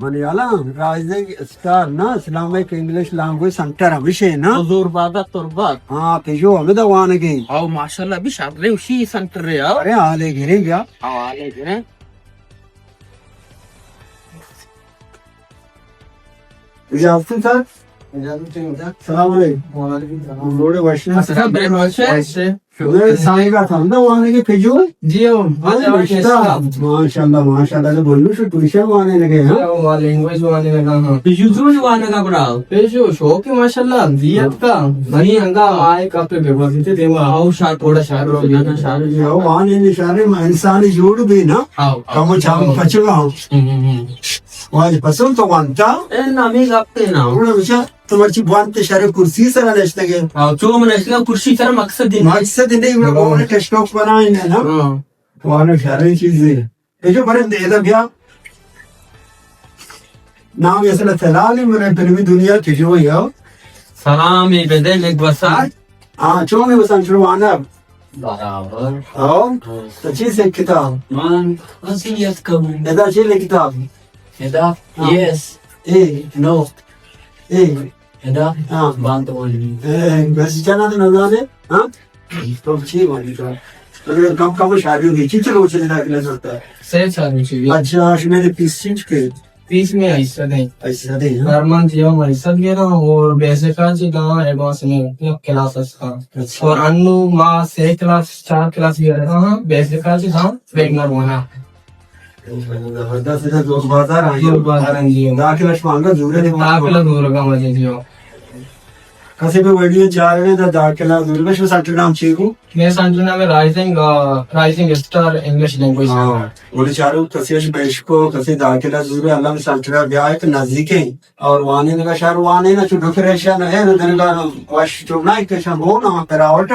Malayalam rising star ना Islamic English language centre विषय ना Zurbada turbat. हाँ पिजो हमें तो वहाँ की Aw maşallah bir şartlı ushi center ya. अरे हाले गिरे क्या Havale gire. इजाजत सर सलाम अलैकुम लोड़े वैश्य Asıl benim ölçü. साईं का था ना वहाँ के पिजो जी o. माशाल्लाह माशाल्लाह तो बोलूं तो ट्यूशन आने लगे हैं वहाँ लैंग्वेज वाले लगा हाँ. Yüzü yuvarına kabral. पेशो शो की माशाल्लाह दियत का नहीं हंगा आए का पे व्यवस्थित देवा आओ शार थोड़ा शार रो जाना शार वो वहाँ ने निशाने में इंसान जोड़ भी ना आओ कम चाम पचगा वहाँ पसंद तो वanta En nami kapte na. उन्हें विचार तुम्हारी वanta शारे कुर्सी से ना लेते हैं Çoğu mesela kurşi sana maksat din. मकसद नहीं वो टेस्ट ऑफ बनाए ना हाँ वहाँ सारी चीजें ये जो बड़े दे दे भैया नाम ये सला थलाली मेरे फिल्मी दुनिया की जो है Salami bedelek basar. हाँ चोंगे बस अंशुल वाना Beraber. आओ तो चीज एक किताब Man vasiyet kabul. ऐसा चीज एक किताब Hedaf. Yes. ए No. ए Hedaf. हाँ Bant olmi. बस जाना तो नज़ारा है हाँ तो चीज वाली का अगर कम कम शादी होगी चीज चलो चले ना अगले होता है सेफ सारी चीजें अच्छा आज मेरे पीस चेंज के पीस में ऐसा नहीं ऐसा दे नॉर्मल जियो में ऐसा गया ना और बेसिक का जी गाँव है गाँव से नहीं क्लासेस का अच्छा और अन्नू माँ से क्लास 4 क्लास ये रहता हाँ बेसिक का जी गाँव बेगनर होना जबरदस्त इधर दोस्त बाजार आई जो बाहर जियो दाखिला मांगा जरूर है दाखिला दूर का मजे जियो कसे पे वीडियो जा रहे हैं तो दाखिला जरूर में सेंटर नाम चीकू मैं संजना में राइजिंग स्टार इंग्लिश लैंग्वेज बोले चारों कसे बेशको कसे दाखिला जरूर अल्लाह में सेंटर ब्याह के नजदीक है और वाने का शहर वाने ना छुटो फ्रेशन है ना दिन का वश तो ना के शंभो ना करावट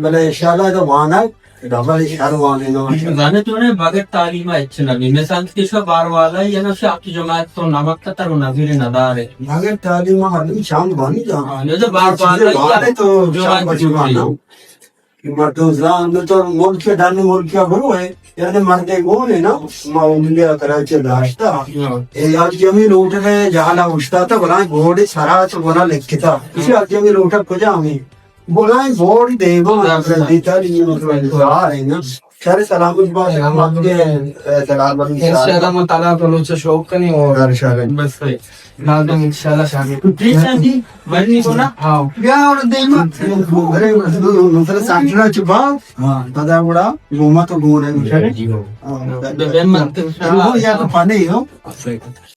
भले इंशाल्लाह तो वाना डबल शहर वाने ना Zannediyorum baget talima etsin abi. Mesela kişi var valla ya da şey aklı cemaat son namakta taru nazire nadare. अगर तालीम हरदम शाम बनी जा Ne de bar वाले तो शाम cemaat बची वाना मर्दोजान में तो मुल्क के डालने मुल्क का गुरु है यानी मर्दे गोल है ना माउलिया कराचे दाश्ता ये आज जमीन उठ रहे जहाला उठता था बोला घोड़े सारा तो बोला लिखता इसे आज जमीन उठा कुछ हमें बोला घोड़ी देवो देता नहीं मतलब आ रहे ना सारे सलामत बात हम आपके सलाम इंशाल्लाह मैं ताला को लोचा शौक करनी और बस है लादम इंशाल्लाह शादी Presandi bani bona. हाँ क्या और देमा अरे मतलब सांचना चुपा हाँ दादा बड़ा घूमा तो घूम रहे हैं Ben mantık. या तो पानी हो